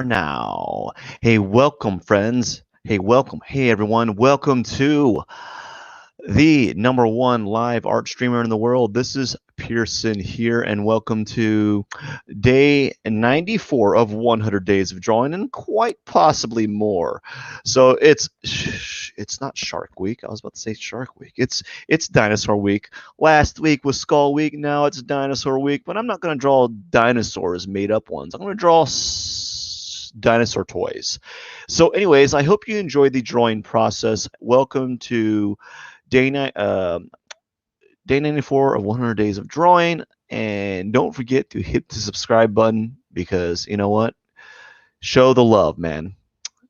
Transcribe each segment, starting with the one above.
are now. Hey, welcome, friends. Hey, welcome. Hey, everyone. Welcome to the #1 live art streamer in the world. This is Pierson here, and welcome to day 94 of 100 days of drawing, and quite possibly more. So it's not Shark Week. I was about to say Shark Week. It's Dinosaur Week. Last week was Skull Week. Now it's Dinosaur Week. But I'm not going to draw dinosaurs, made up ones. I'm going to draw dinosaur toys. So, anyways, I hope you enjoyed the drawing process. Welcome to day 94 of 100 days of drawing, and don't forget to hit the subscribe button, because you know what, show the love, man.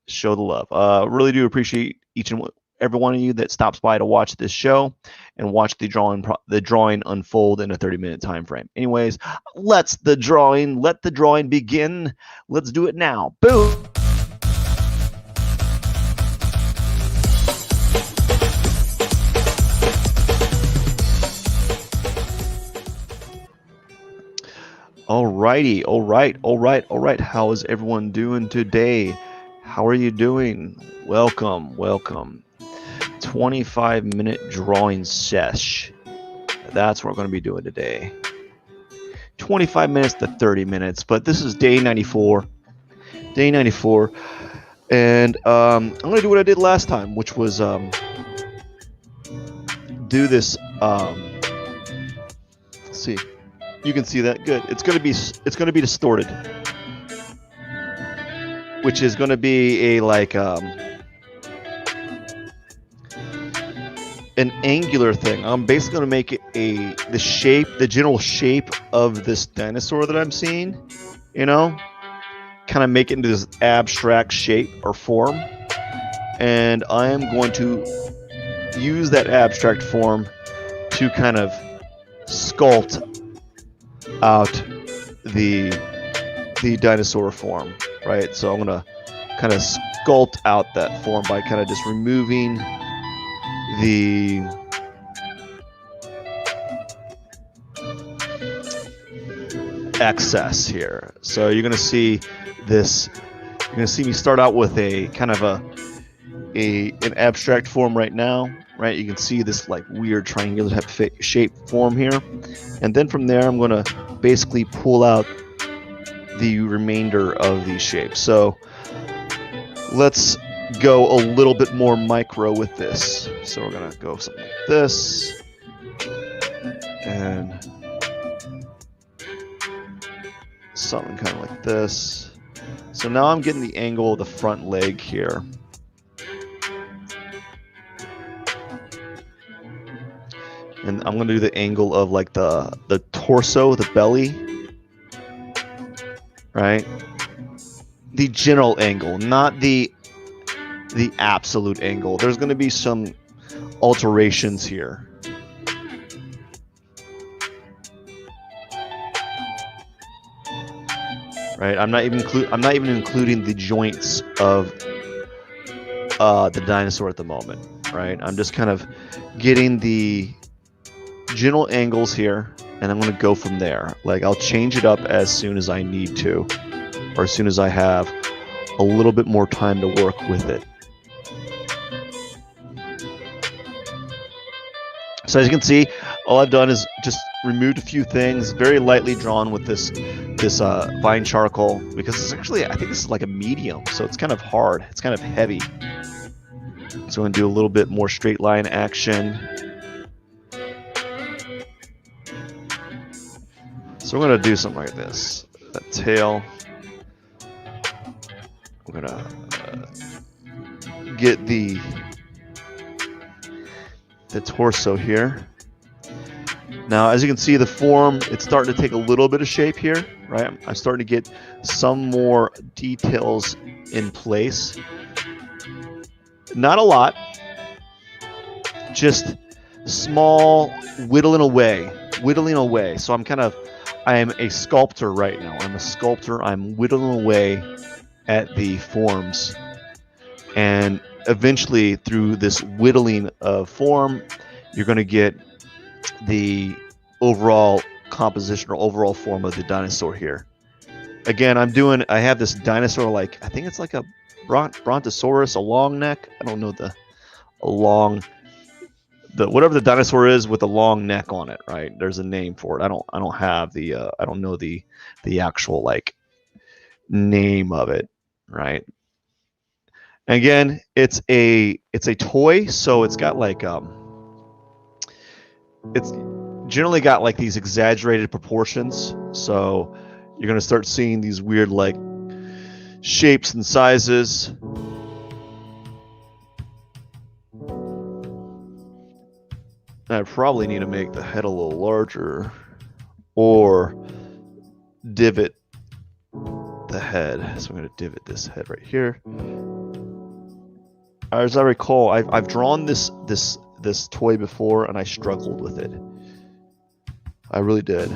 Show the love. Really do appreciate each and every one of you that stops by to watch this show and watch the drawing unfold in a 30-minute time frame. Anyways, let the drawing begin. Let's do it now. Boom. Alrighty, all right. How is everyone doing today? How are you doing? Welcome. 25-minute drawing sesh. That's what we're going to be doing today. 25 minutes to 30 minutes, but this is day 94. Day 94. And I'm going to do what I did last time, which was do this. Let's see. You can see that good. It's going to be distorted, which is going to be a an angular thing. I'm basically going to make it the general shape of this dinosaur that I'm seeing, kind of make it into this abstract shape or form, and I am going to use that abstract form to kind of sculpt out the dinosaur form, right? So I'm gonna kind of sculpt out that form by kind of just removing the excess here. So you're gonna see this. You're gonna see me start out with a kind of an abstract form right now, right? You can see this like weird triangular type shape form here, and then from there I'm going to basically pull out the remainder of these shapes. So let's go a little bit more micro with this. So we're going to go something like this, and something kind of like this. So now I'm getting the angle of the front leg here. And I'm going to do the angle of like the torso, the belly, right? The general angle, not the absolute angle. There's going to be some alterations here. Right? I'm not even including the joints of the dinosaur at the moment, right? I'm just kind of getting the general angles here, and I'm going to go from there. Like, I'll change it up as soon as I need to, or as soon as I have a little bit more time to work with it. So as you can see, all I've done is just removed a few things, very lightly drawn with this vine charcoal, because it's actually, I think this is like a medium, so it's kind of hard, it's kind of heavy. So I'm going to do a little bit more straight line action. So we're going to do something like this. That tail. We're going to get the torso here. Now, as you can see, the form, it's starting to take a little bit of shape here, right? I'm starting to get some more details in place. Not a lot. Just small whittling away. So I am a sculptor right now. I'm a sculptor. I'm whittling away at the forms. And eventually, through this whittling of form, you're going to get the overall composition or overall form of the dinosaur here. Again, I have this dinosaur, like, I think it's like a brontosaurus, a long neck. I don't know whatever the dinosaur is with a long neck on it, right? There's a name for it. I don't have I don't know the actual like name of it, right? Again, it's a toy, so it's got like it's generally got like these exaggerated proportions. So you're gonna start seeing these weird like shapes and sizes. I probably need to make the head a little larger or divot the head. So I'm going to divot this head right here. As I recall, I've drawn this toy before and I struggled with it. I really did.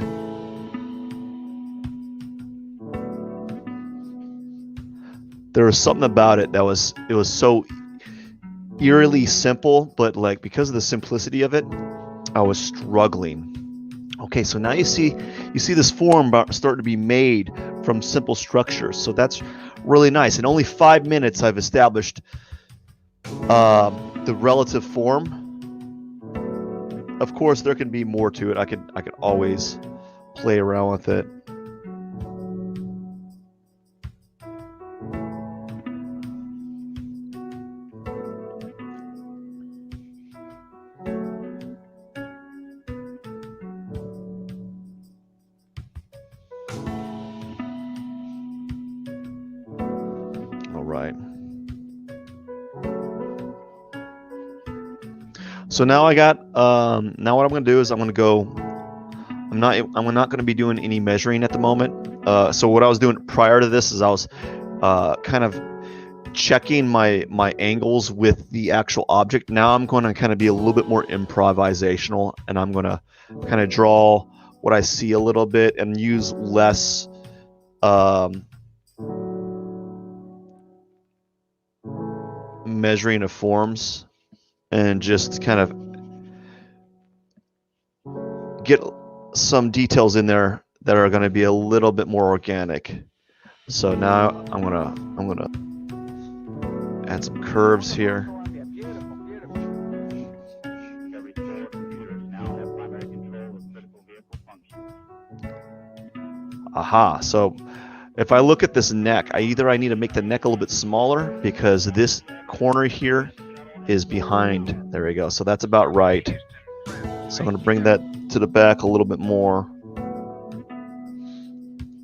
There was something about it that was so eerily simple, but like because of the simplicity of it, I was struggling. Okay, so now you see this form starting to be made from simple structures. So that's really nice. In only 5 minutes, I've established the relative form. Of course, there can be more to it. I could always play around with it. So now I got, now what I'm going to do is I'm not going to be doing any measuring at the moment. So what I was doing prior to this is I was kind of checking my angles with the actual object. Now I'm going to kind of be a little bit more improvisational, and I'm going to kind of draw what I see a little bit and use less measuring of forms, and just kind of get some details in there that are going to be a little bit more organic. So now I'm gonna add some curves here. Aha, so if I look at this neck, I need to make the neck a little bit smaller because this corner here is behind. There we go. So that's about right. So I'm going to bring that to the back a little bit more.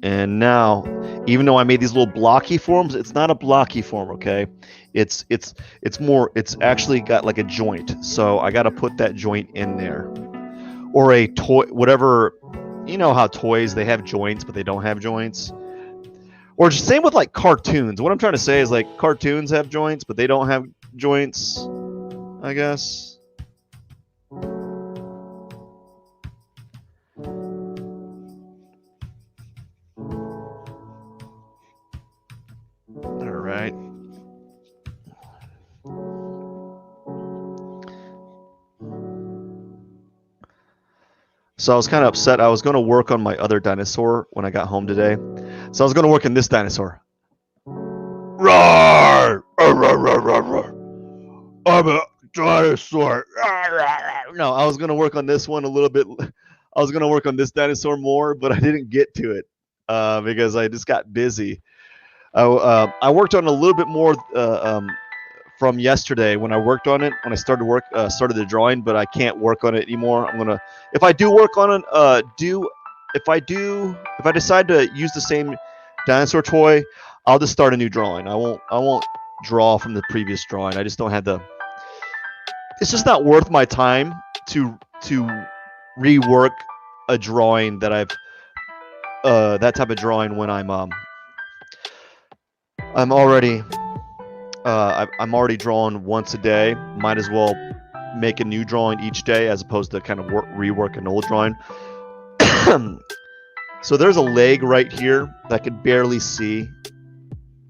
And now, even though I made these little blocky forms, it's not a blocky form, okay? It's actually got like a joint. So I got to put that joint in there. Or a toy, whatever, you know how toys, they have joints, but they don't have joints. Or just same with like cartoons. What I'm trying to say is like cartoons have joints, but they don't have joints, I guess. All right. So I was kind of upset. I was going to work on my other dinosaur when I got home today. So I was going to work on this dinosaur. Roar! Roar, roar, roar, roar. I'm a dinosaur. No, I was going to work on this one a little bit. I was going to work on this dinosaur more, but I didn't get to it because I just got busy. I worked on a little bit more from yesterday when I worked on it, when I started the drawing, but I can't work on it anymore. If I do work on it, if I decide to use the same dinosaur toy, I'll just start a new drawing. I won't draw from the previous drawing. I just don't have it's just not worth my time to rework a drawing that I've that type of drawing when I'm already drawing once a day. Might as well make a new drawing each day as opposed to kind of rework an old drawing. So there's a leg right here that I could barely see.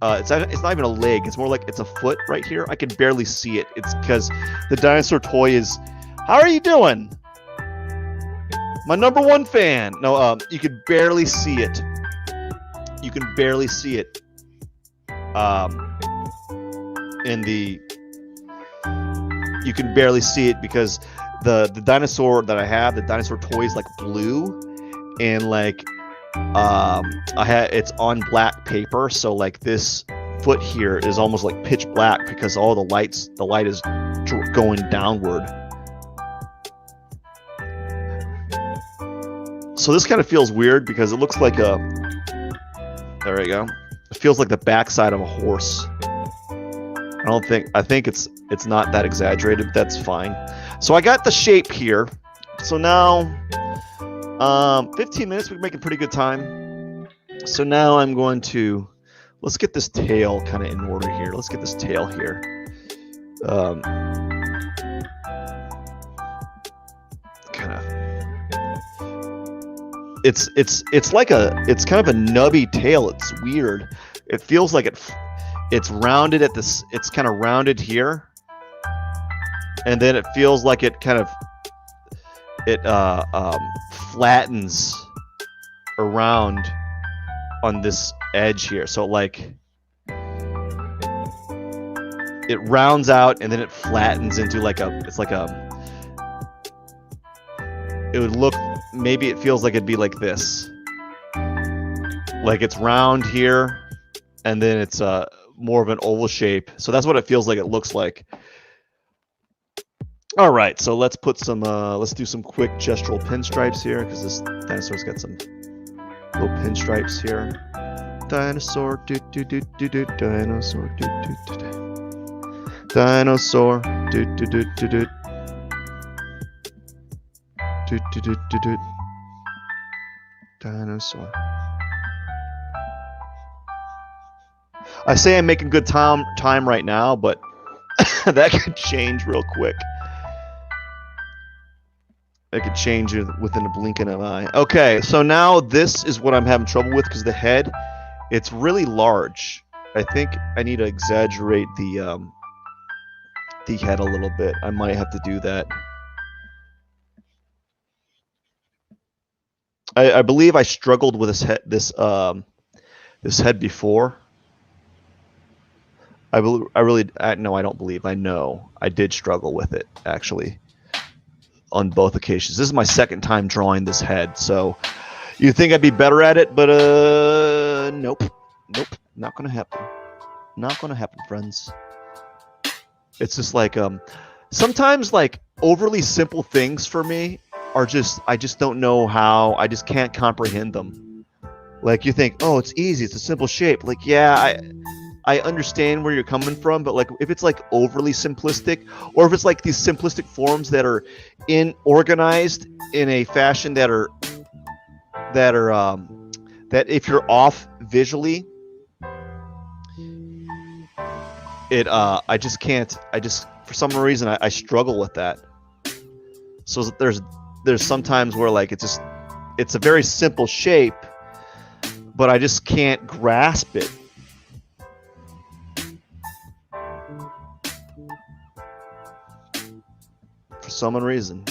It's not even a leg. It's more like it's a foot right here. I can barely see it. It's because the dinosaur toy is... How are you doing? My #1 fan. No, you could barely see it. you can barely see it you can barely see it because the dinosaur that I have, the dinosaur toy, is like blue, and like it's on black paper, so like this foot here is almost like pitch black because all the light is going downward. So this kind of feels weird because it looks like there we go. It feels like the backside of a horse. I think it's not that exaggerated, but that's fine. So I got the shape here. So now 15 minutes, we're making pretty good time. So now I'm going to, let's get this tail kind of in order here. Let's get this tail here. Kind of. It's like it's kind of a nubby tail. It's weird. It feels like it's rounded at this. It's kind of rounded here, and then it feels like it kind of flattens around on this edge here. So like it rounds out and then it flattens into like it would look, maybe it feels like it'd be like this. Like it's round here and then it's more of an oval shape. So that's what it feels like it looks like. All right, so let's put some, let's do some quick gestural pinstripes here because this dinosaur's got some little pinstripes here. Dinosaur, do do do do do. Dinosaur, do do do do. Dinosaur, do do do do do. Do do do do do. Dinosaur. I say I'm making good time right now, but that could change real quick. It could change within a blink of an eye. Okay, so now this is what I'm having trouble with because the head, it's really large. I think I need to exaggerate the head a little bit. I might have to do that. I believe I struggled with this head before. I know I did struggle with it actually on both occasions. This is my second time drawing this head, so you'd think I'd be better at it, but nope, not gonna happen. Not gonna happen, friends. It's just like sometimes like overly simple things for me are just, I just don't know how, I just can't comprehend them. Like you think, oh, it's easy, it's a simple shape. Like, yeah, I understand where you're coming from, but like if it's like overly simplistic, or if it's like these simplistic forms that are organized in a fashion that if you're off visually, I just can't. For some reason I struggle with that. So there's sometimes where like it's a very simple shape, but I just can't grasp it. For some reason.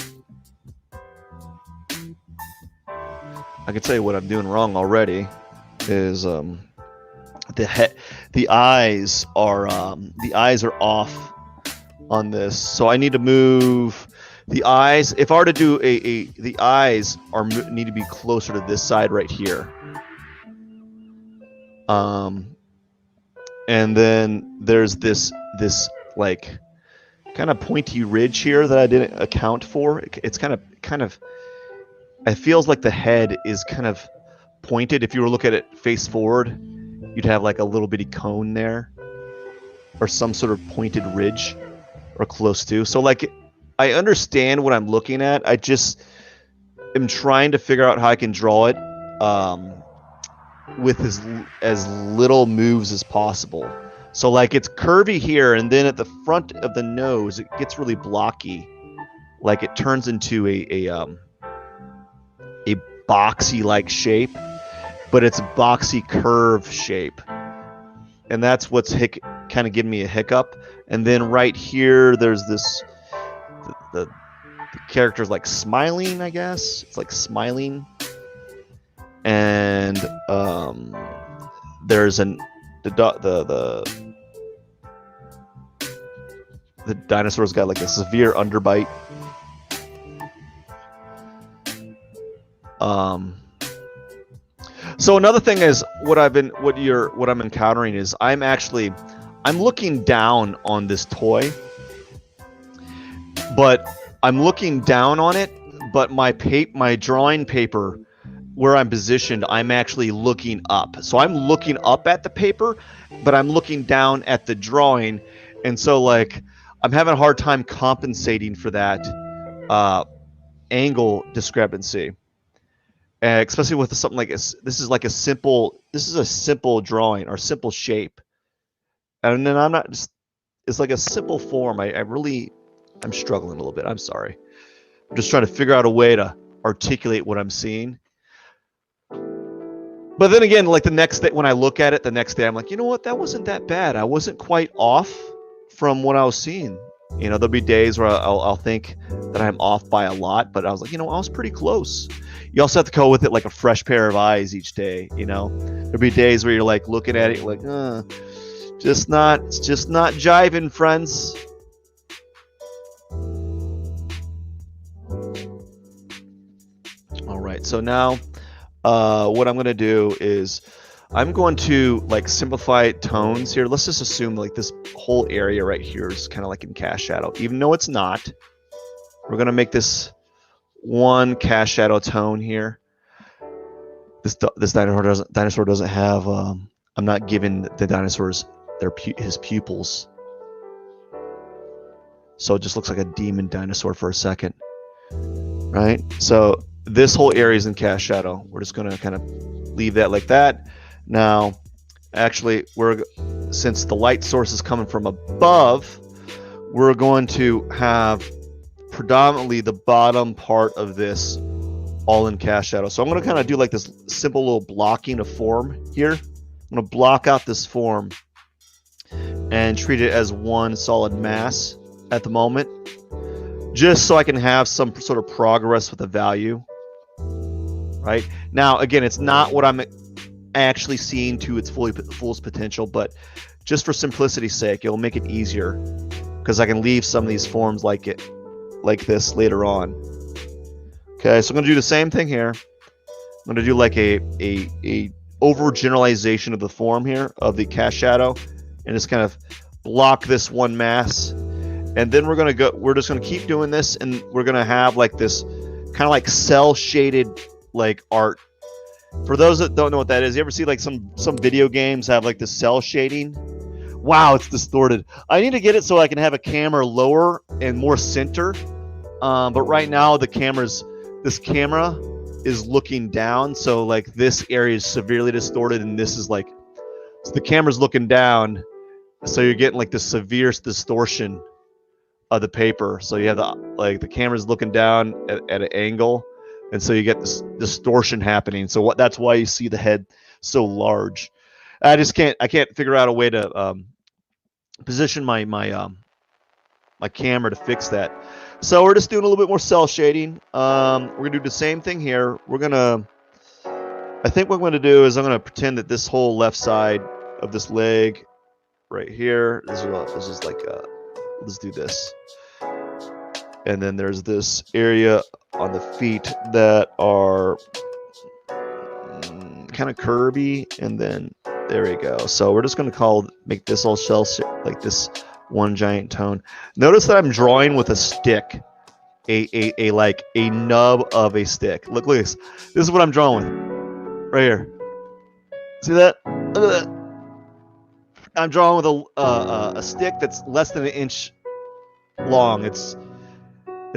I can tell you what I'm doing wrong already is the eyes are off on this, so I need to move the eyes. If I were to do the eyes need to be closer to this side right here. And then there's this like kind of pointy ridge here that I didn't account for. It's kind of it feels like the head is kind of pointed. If you were to look at it face forward, you'd have like a little bitty cone there or some sort of pointed ridge or close to. So like I understand what I'm looking at. I just am trying to figure out how I can draw it with as little moves as possible. So like it's curvy here, and then at the front of the nose it gets really blocky. Like it turns into a boxy like shape, but it's a boxy curve shape. And that's what's kind of giving me a hiccup. And then right here there's this the character's like smiling, I guess. It's like smiling. And there's the dinosaur's got like a severe underbite. So another thing is what I'm encountering is I'm looking down on this toy, but I'm looking down on it, but my drawing paper where I'm positioned, I'm actually looking up. So I'm looking up at the paper, but I'm looking down at the drawing. And so like I'm having a hard time compensating for that angle discrepancy. Especially with something like this. This is a simple drawing or simple shape. And then it's like a simple form. I'm struggling a little bit. I'm sorry. I'm just trying to figure out a way to articulate what I'm seeing. But then again, like the next day, when I look at it the next day, I'm like, you know what? That wasn't that bad. I wasn't quite off from what I was seeing. You know, there'll be days where I'll think that I'm off by a lot, but I was like, you know, I was pretty close. You also have to go with it like a fresh pair of eyes each day, you know? There'll be days where you're like looking at it, you're like, it's just not jiving, friends. All right, so now what I'm going to do is I'm going to like simplify tones here. Let's just assume like this whole area right here is kind of like in cast shadow, even though it's not. We're going to make this one cast shadow tone here. This dinosaur doesn't have. I'm not giving the dinosaurs his pupils, so it just looks like a demon dinosaur for a second, right? So this whole area is in cast shadow. We're just going to kind of leave that like that. Now, actually, since the light source is coming from above, we're going to have predominantly the bottom part of this all in cast shadow. So I'm going to kind of do like this simple little blocking of form here. I'm going to block out this form and treat it as one solid mass at the moment, just so I can have some sort of progress with the value. Right now, again, it's not what I'm actually seeing to its fullest potential, but just for simplicity's sake, it'll make it easier because I can leave some of these forms like this later on. Okay, so I'm going to do the same thing here. I'm going to do like a overgeneralization of the form here of the cast shadow, and just kind of block this one mass. And then we're just going to keep doing this, and we're going to have like this kind of like cell shaded like art. For those that don't know what that is, you ever see like some video games have like the cell shading? Wow, it's distorted. I need to get it so I can have a camera lower and more center. But right now this camera is looking down, so like this area is severely distorted, and this is like, so the camera's looking down, so you're getting like the severe distortion of the paper. So you have the camera's looking down at an angle, and so you get this distortion happening. So that's why you see the head so large. I can't figure out a way to position my camera to fix that. So we're just doing a little bit more cell shading. We're gonna do the same thing here. I think what I'm gonna do is I'm gonna pretend that this whole left side of this leg right here, this is like let's do this. And then there's this area on the feet that are kind of curvy, and then there we go. So we're just going to make this all shell like this one giant tone. Notice that I'm drawing with a stick, a nub of a stick. Look at this. This is what I'm drawing with right here. See that? Look at that. I'm drawing with a stick that's less than an inch long. It's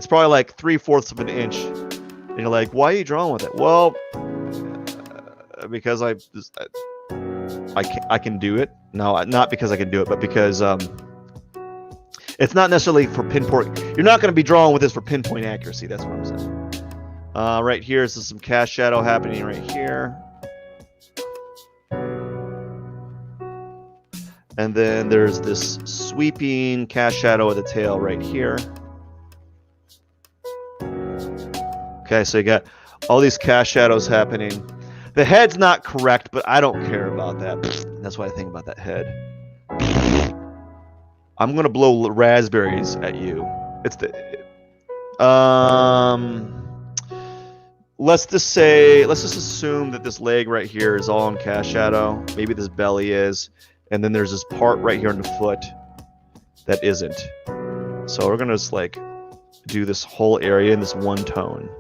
probably like 3/4 of an inch. And you're like, why are you drawing with it? Well, because I can do it. No, not because I can do it, but because it's not necessarily for pinpoint. You're not going to be drawing with this for pinpoint accuracy. That's what I'm saying. Right here is some cast shadow happening right here. And then there's this sweeping cast shadow of the tail right here. Okay, so you got all these cast shadows happening. The head's not correct, but I don't care about that. That's what I think about that head. I'm gonna blow raspberries at you. It's the let's just assume that this leg right here is all in cast shadow. Maybe this belly is, and then there's this part right here on the foot that isn't. So we're gonna just like do this whole area in this one tone.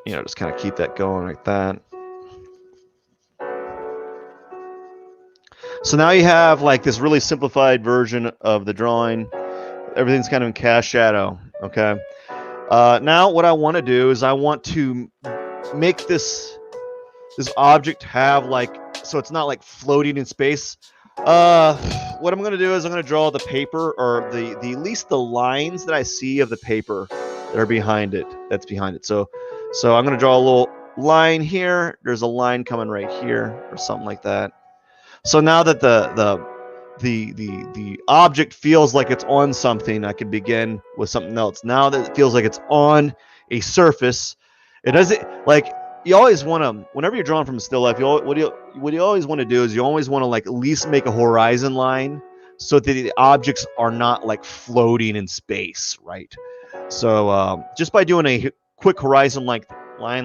You know, just kind of keep that going like that. So now you have like this really simplified version of the drawing. Everything's kind of in cast shadow, okay? Now what I want to do is I want to make this object have like, so it's not like floating in space. What I'm going to do is I'm going to draw the paper, or at least the lines that I see of the paper that are behind it. That's behind it. So I'm going to draw a little line here. There's a line coming right here or something like that. So now that the object feels like it's on something, I can begin with something else. Now that it feels like it's on a surface, it doesn't, like, you always want to, whenever you're drawing from a still life, what you always want to do is you always want to like at least make a horizon line so that the objects are not like floating in space, right? So just by doing a quick horizon line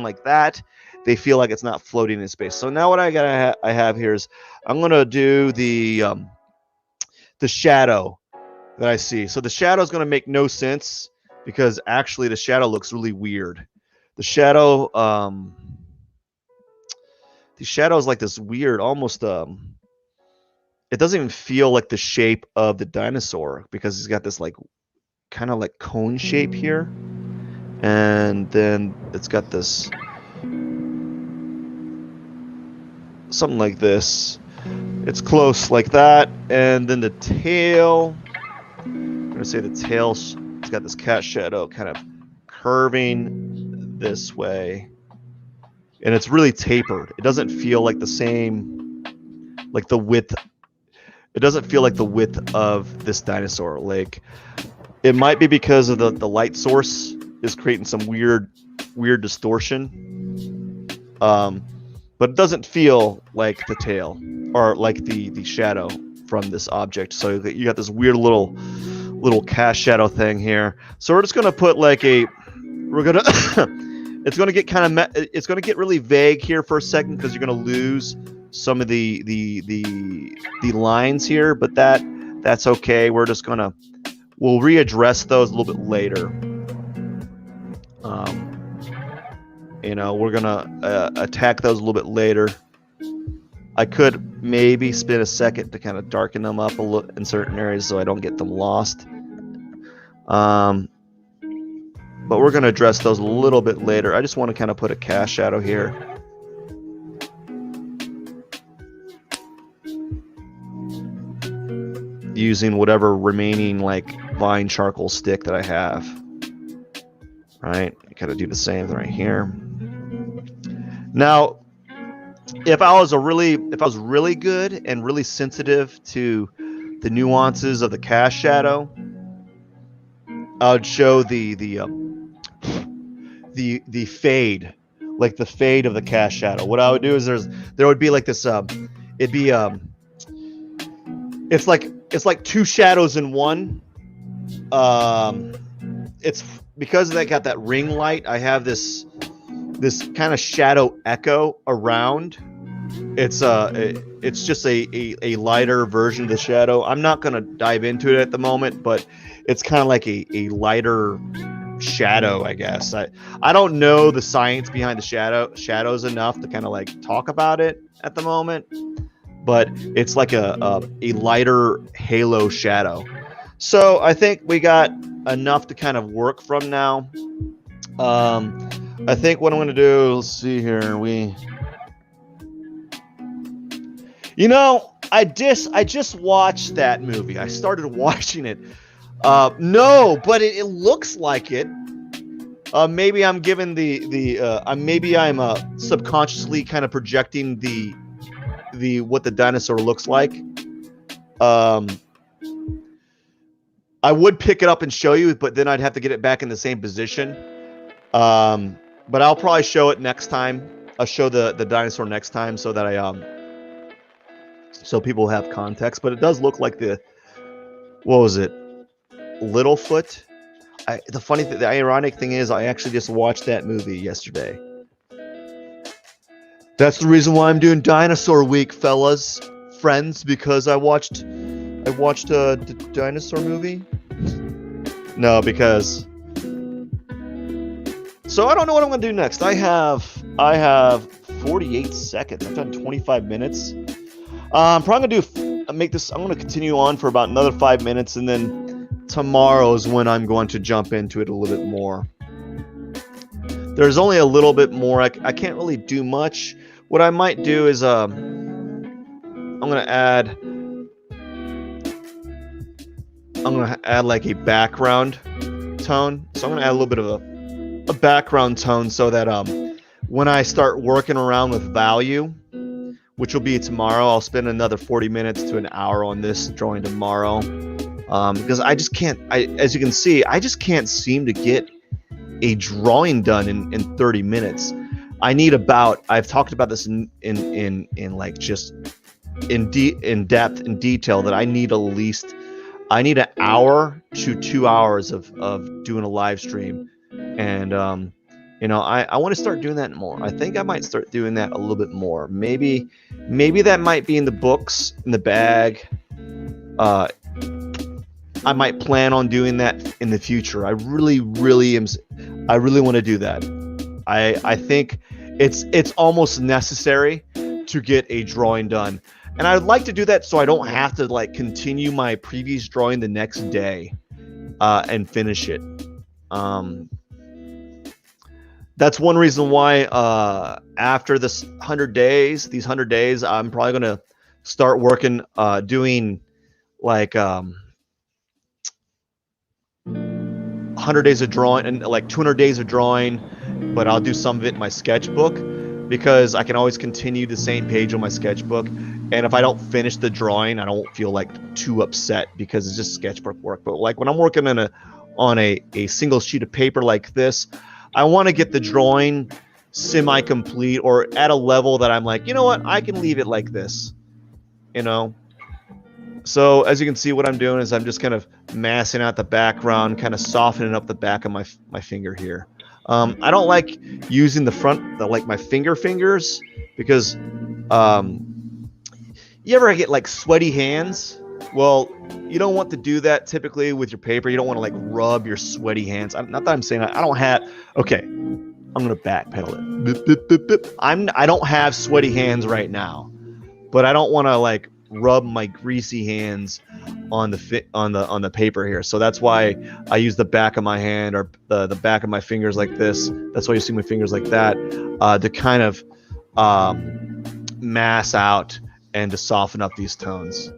like that, they feel like it's not floating in space. So now what I have here is I'm gonna do the shadow that I see. So the shadow is gonna make no sense because actually the shadow looks really weird. The shadow is like this weird, almost it doesn't even feel like the shape of the dinosaur because he's got this like kind of like cone shape here, and then it's got this something like this. It's close like that, and then the tail, I'm gonna say the tail's got this cat shadow kind of curving this way, and it's really tapered. It doesn't feel like the same, like the width. It doesn't feel like the width of this dinosaur. Like, it might be because of the light source is creating some weird distortion. But it doesn't feel like the tail or like the shadow from this object. So you got this weird little cast shadow thing here. So we're just gonna put like it's gonna get it's gonna get really vague here for a second because you're gonna lose some of the lines here, but that's okay. We'll readdress those a little bit later. You know, we're gonna attack those a little bit later. I could maybe spend a second to kind of darken them up a little in certain areas so I don't get them lost. But we're gonna address those a little bit later. I just want to kind of put a cast shadow here. Using whatever remaining like vine charcoal stick that I have. Right? I kind of do the same thing right here. Now, if I was really good and really sensitive to the nuances of the cast shadow, I would show the fade, like the fade of the cast shadow. What I would do is there would be like this it's like two shadows in one. It's because they got that ring light, I have this kind of shadow echo around. It's just a lighter version of the shadow. I'm not gonna dive into it at the moment, but it's kind of like a lighter shadow, I guess. I don't know the science behind the shadows enough to kind of like talk about it at the moment, but it's like a lighter halo shadow. So I think we got enough to kind of work from now. I think what I'm gonna do, let's see here, you know, I just watched that movie. I started watching it. No, but it looks like it. Maybe I'm giving maybe I'm subconsciously kind of projecting what the dinosaur looks like. I would pick it up and show you, but then I'd have to get it back in the same position. But I'll probably show it next time. I'll show the dinosaur next time so that so people have context. But it does look like what was it? Littlefoot. The ironic thing is, I actually just watched that movie yesterday. That's the reason why I'm doing Dinosaur Week, fellas, friends, because I watched a dinosaur movie. No, because. So I don't know what I'm gonna do next. I have 48 seconds. I've done 25 minutes. I'm probably gonna make this. I'm gonna continue on for about another 5 minutes, and then tomorrow is when I'm going to jump into it a little bit more. There's only a little bit more. I can't really do much. What I might do is I'm gonna add like a background tone. So I'm gonna add a little bit of a background tone so that when I start working around with value, which will be tomorrow, I'll spend another 40 minutes to an hour on this drawing tomorrow, because I just can't. As you can see, I just can't seem to get a drawing done in 30 minutes. I need about. I've talked about this in like just in depth and detail that I need an hour to 2 hours of doing a live stream. And I want to start doing that more. I think I might start doing that a little bit more. Maybe that might be in the books, in the bag. I might plan on doing that in the future. I really want to do that. I think it's almost necessary to get a drawing done. And I'd like to do that so I don't have to like continue my previous drawing the next day and finish it. That's one reason why after these 100 days, I'm probably going to start working, doing like 100 days of drawing and like 200 days of drawing, but I'll do some of it in my sketchbook because I can always continue the same page on my sketchbook. And if I don't finish the drawing, I don't feel like too upset because it's just sketchbook work. But like when I'm working on a single sheet of paper like this, I want to get the drawing semi-complete or at a level that I'm like, you know what, I can leave it like this, So as you can see, what I'm doing is I'm just kind of massing out the background, kind of softening up the back of my finger here. I don't like using my fingers because you ever get like sweaty hands? Well, you don't want to do that typically with your paper. You don't want to like rub your sweaty hands. Not that I'm saying I don't have. Okay, I'm gonna backpedal it. Boop, boop, boop, boop. I don't have sweaty hands right now, but I don't want to like rub my greasy hands on the paper here. So that's why I use the back of my hand or the back of my fingers like this. That's why you see my fingers like that to kind of mass out and to soften up these tones.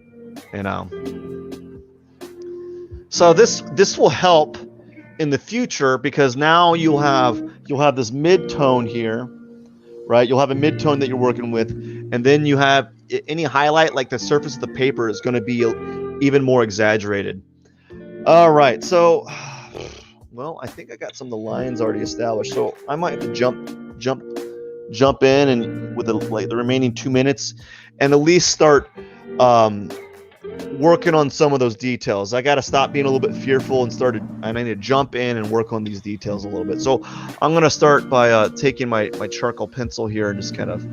So this will help in the future because now you'll have this mid-tone here, right? You'll have a mid-tone that you're working with, and then you have any highlight, like the surface of the paper is going to be even more exaggerated. All right, so well, I think I got some of the lines already established, so I might have to jump in and with the remaining 2 minutes, and at least start working on some of those details. I got to stop being a little bit fearful and I need to jump in and work on these details a little bit. So I'm going to start by taking my charcoal pencil here and just kind of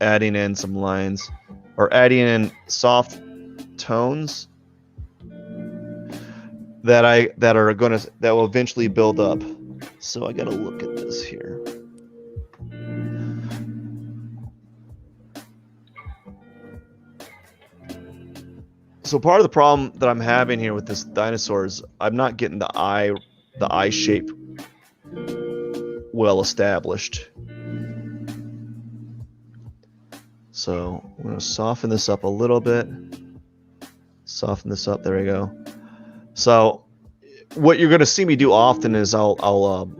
adding in some lines or adding in soft tones that will eventually build up. So I got to look at this here. So part of the problem that I'm having here with this dinosaur is I'm not getting the eye shape well established. So I'm going to soften this up a little bit. Soften this up. There we go. So what you're going to see me do often is I'll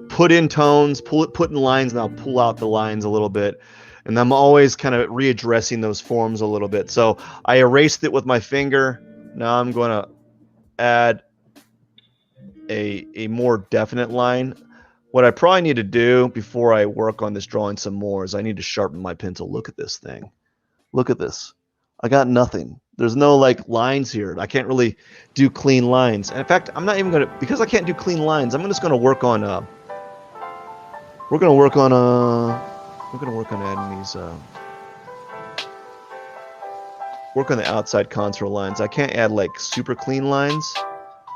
put in tones, put in lines, and I'll pull out the lines a little bit. And I'm always kind of readdressing those forms a little bit. So I erased it with my finger. Now I'm going to add a more definite line. What I probably need to do before I work on this drawing some more is I need to sharpen my pencil. Look at this thing. Look at this. I got nothing. There's no like lines here. I can't really do clean lines. And in fact, I'm not even gonna, because I can't do clean lines. I'm just gonna work on we're gonna work on adding these work on the outside contour lines. I can't add like super clean lines,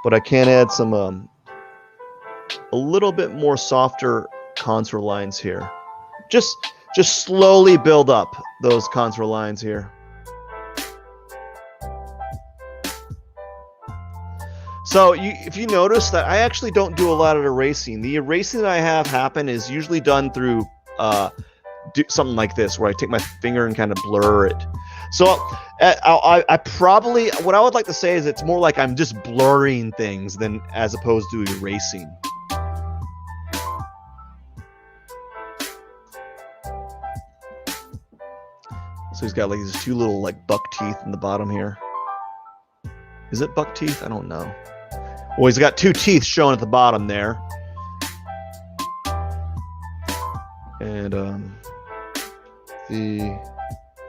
but I can add some a little bit more softer contour lines here. Just slowly build up those contour lines here. So if you notice that I actually don't do a lot of erasing. The erasing that I have happen is usually done through something like this, where I take my finger and kind of blur it. So I probably, what I would like to say is it's more like I'm just blurring things than as opposed to erasing. So he's got like these two little like buck teeth in the bottom here. Is it buck teeth? I don't know. Well, he's got two teeth showing at the bottom there. And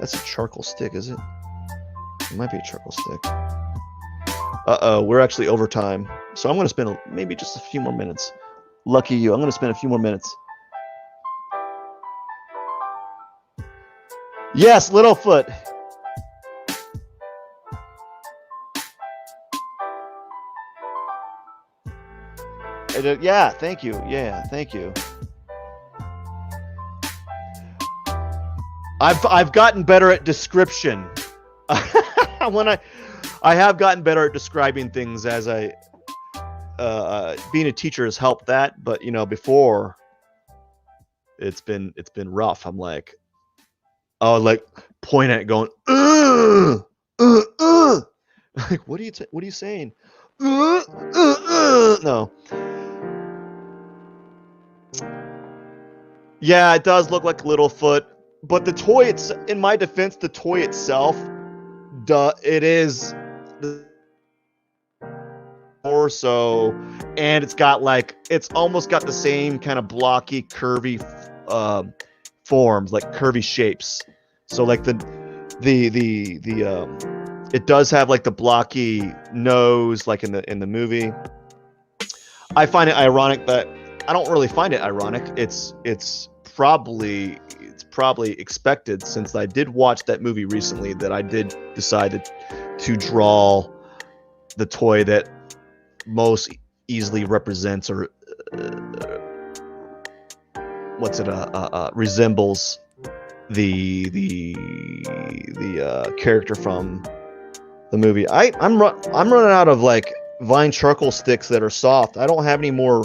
that's a charcoal stick, is it? It might be a charcoal stick. Uh-oh, we're actually over time. So I'm going to spend maybe just a few more minutes. Lucky you, I'm going to spend a few more minutes. Yes, Littlefoot. Yeah, thank you. Yeah, thank you. I've gotten better at description. When I have gotten better at describing things as I being a teacher has helped that, but you know, before it's been rough. I'm like, oh, like point at it going, like what are you saying? No. Yeah, it does look like Littlefoot, but the toy, it's in my defense, the toy itself, it is more so, and it's got like, it's almost got the same kind of blocky, curvy forms, like curvy shapes. So like it does have like the blocky nose, like in the movie. I find it ironic that I don't really find it ironic. It's probably expected, since I did watch that movie recently, that I did decide to draw the toy that most easily represents or resembles the character from the movie. I'm running out of like vine charcoal sticks that are soft. I don't have any more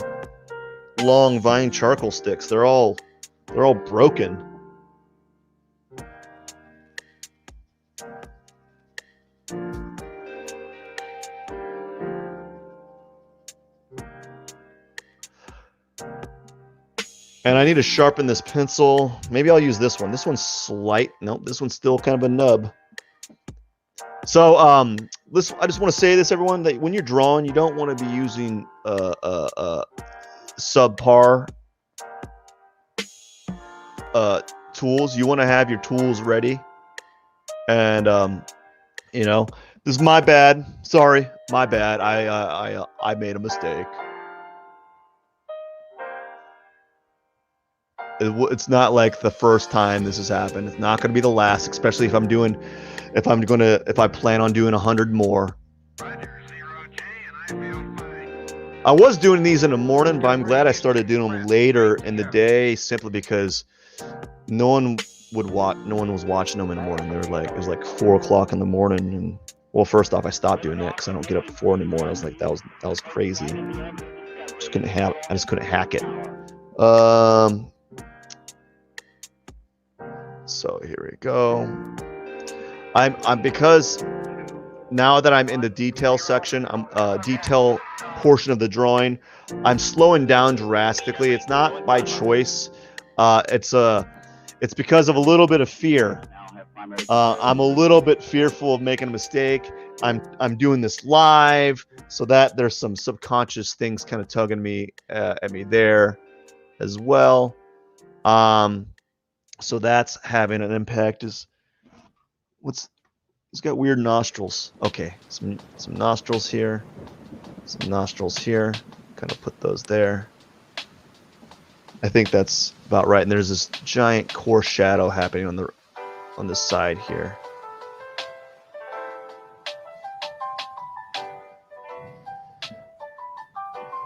long vine charcoal sticks. They're all broken. And I need to sharpen this pencil. Maybe I'll use this one. This one's slight. Nope, this one's still kind of a nub. So I just want to say this, everyone, that when you're drawing, you don't want to be using subpar tools. You want to have your tools ready. And you know, this is my bad. Sorry, my bad. I made a mistake. It's not like the first time this has happened. It's not going to be the last, especially if I plan on doing 100 more. I was doing these in the morning, but I'm glad I started doing them later in the day, simply because no one was watching them in the morning. They were like, it was like 4 o'clock in the morning, and well, first off, I stopped doing that because I don't get up at 4 anymore. I was like, that was crazy. I just couldn't hack it. So here we go. I'm because now that I'm in the detail section, detail portion of the drawing, I'm slowing down drastically. It's not by choice. It's because of a little bit of fear. I'm a little bit fearful of making a mistake. I'm doing this live, so that there's some subconscious things kind of tugging me at me there as well. So that's having an impact. He's got weird nostrils. Okay, some nostrils here, some nostrils here. Kind of put those there. I think that's about right. And there's this giant core shadow happening on the side here.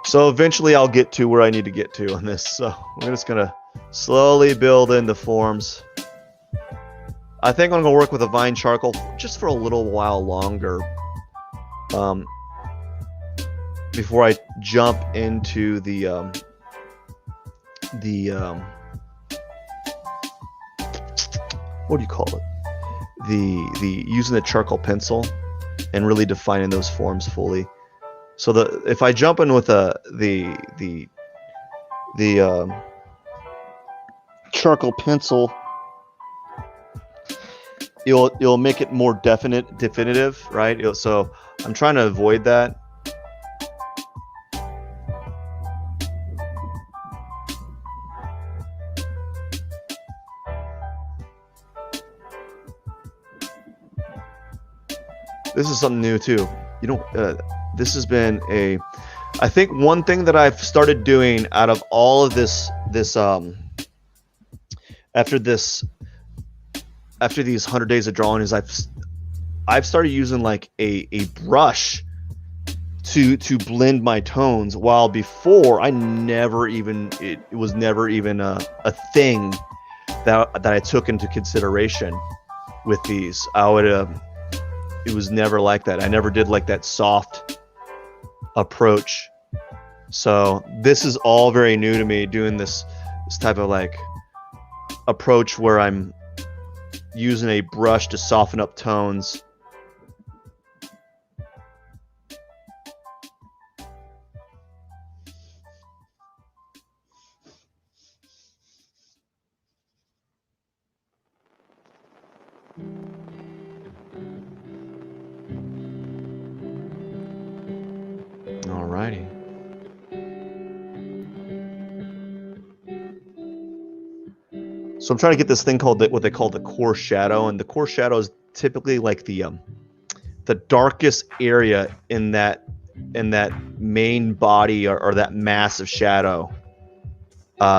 So eventually I'll get to where I need to get to on this. So we're just gonna slowly build in the forms. I think I'm gonna work with a vine charcoal just for a little while longer, before I jump into the what do you call it? The using the charcoal pencil and really defining those forms fully. So if I jump in with the charcoal pencil, it'll make it more definitive, right? So I'm trying to avoid that. This is something new too. This has been I think one thing that I've started doing out of all of this after these 100 days of drawing is I've started using like a brush to blend my tones, while before it was never even a thing that I took into consideration with these. It was never like that. I never did like that soft approach. So this is all very new to me, doing this type of like approach where I'm using a brush to soften up tones. Alrighty. So I'm trying to get this thing called what they call the core shadow, and the core shadow is typically like the darkest area in that main body or that mass of shadow.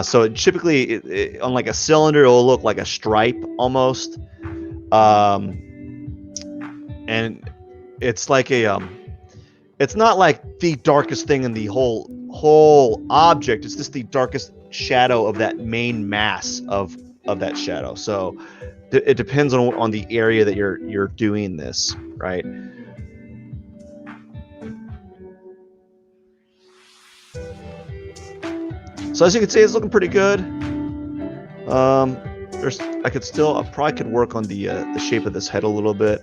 So it typically on like a cylinder, it'll look like a stripe almost, and it's like it's not like the darkest thing in the whole object. It's just the darkest shadow of that main mass of that shadow. So it depends on the area that you're doing this, right? So as you can see, it's looking pretty good. I probably could work on the shape of this head a little bit.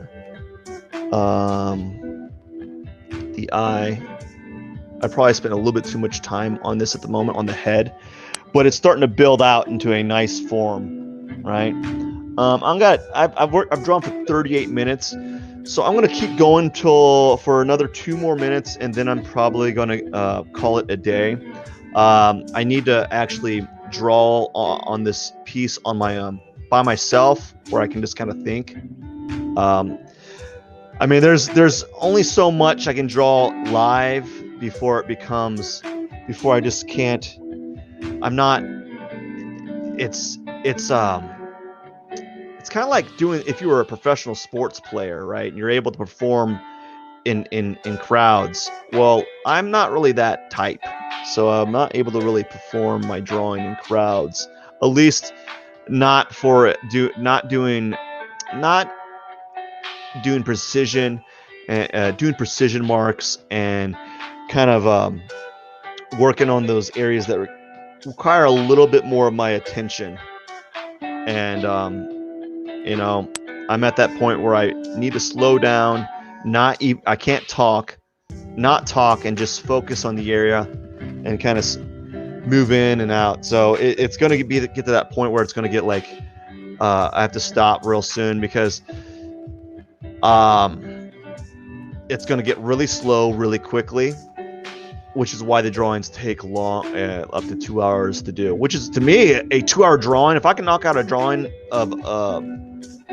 The eye, I probably spent a little bit too much time on this at the moment on the head, but it's starting to build out into a nice form, right? I've drawn for 38 minutes, so I'm gonna keep going for another 2 more minutes, and then I'm probably gonna call it a day. I need to actually draw on this piece on my by myself, where I can just kind of think. I mean, there's only so much I can draw live before I just can't. I'm not. It's kind of like doing if you were a professional sports player, right? And you're able to perform in crowds. Well, I'm not really that type, so I'm not able to really perform my drawing in crowds. At least not doing precision marks and kind of working on those areas that require a little bit more of my attention. And I'm at that point where I need to slow down. I can't not talk and just focus on the area and kind of move in and out. So it's going to get to that point where it's going to get like I have to stop real soon because it's going to get really slow really quickly, which is why the drawings take long, up to 2 hours to do, which is to me a 2-hour drawing. If I can knock out a drawing of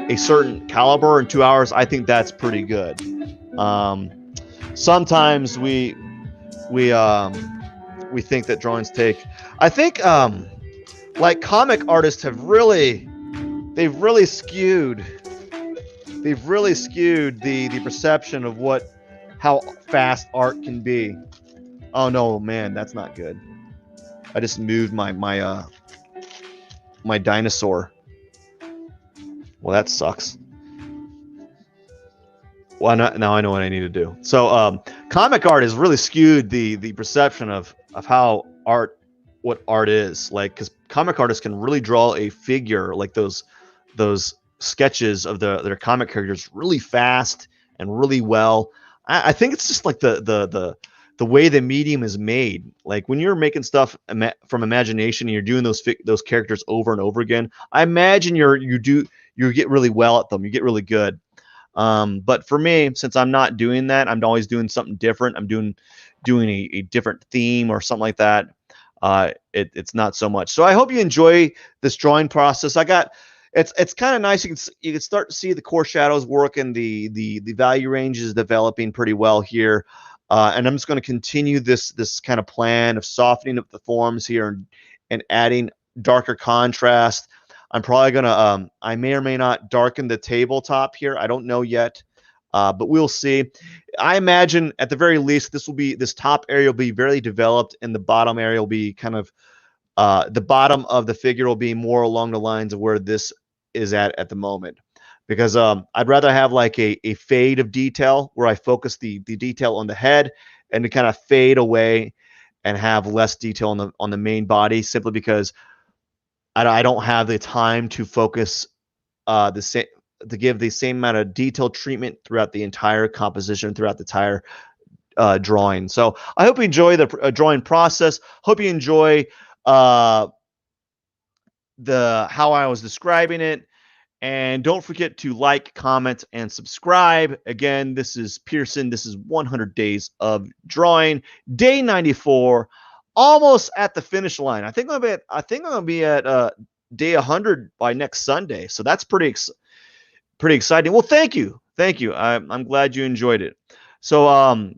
a certain caliber in 2 hours, I think that's pretty good. Sometimes we think that drawings take, I think like comic artists have really skewed the perception of how fast art can be. Oh no, man, that's not good. I just moved my dinosaur. Well, that sucks. Well, now I know what I need to do. So comic art has really skewed the perception of what art is like, because comic artists can really draw a figure like those sketches of their comic characters really fast and really well. I think it's just like the way the medium is made. Like when you're making stuff from imagination and you're doing those characters over and over again, I imagine you get really well at them. You get really good. But for me, since I'm not doing that, I'm always doing something different. I'm doing a different theme or something like that. It's not so much. So I hope you enjoy this drawing process. It's kind of nice. You can start to see the core shadows work, and the value range is developing pretty well here. And I'm just going to continue this kind of plan of softening up the forms here and adding darker contrast. I'm probably gonna I may or may not darken the tabletop here. I don't know yet, but we'll see. I imagine at the very least this top area will be very developed, and the bottom area will be kind of the bottom of the figure will be more along the lines of where this is at the moment, because I'd rather have like a fade of detail where I focus the detail on the head and to kind of fade away and have less detail on the main body, simply because I don't have the time to focus to give the same amount of detailed treatment throughout the entire composition, throughout the entire drawing. So I hope you enjoy the drawing process. Hope you enjoy how I was describing it. And don't forget to like, comment, and subscribe. Again, this is Pierson. This is 100 Days of Drawing, day 94. Almost at the finish line. I think I'm gonna be at day 100 by next Sunday. So that's pretty exciting. Well, thank you. I'm glad you enjoyed it. So I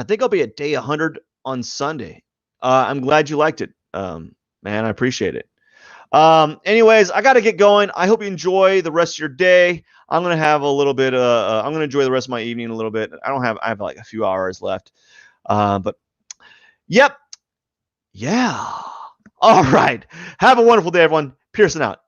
think I'll be at day 100 on Sunday. I'm glad you liked it, man. I appreciate it. Anyways, I got to get going. I hope you enjoy the rest of your day. I'm gonna have a little bit. I'm gonna enjoy the rest of my evening a little bit. I have like a few hours left. But yep. Yeah. All right. Have a wonderful day, everyone. Pierson out.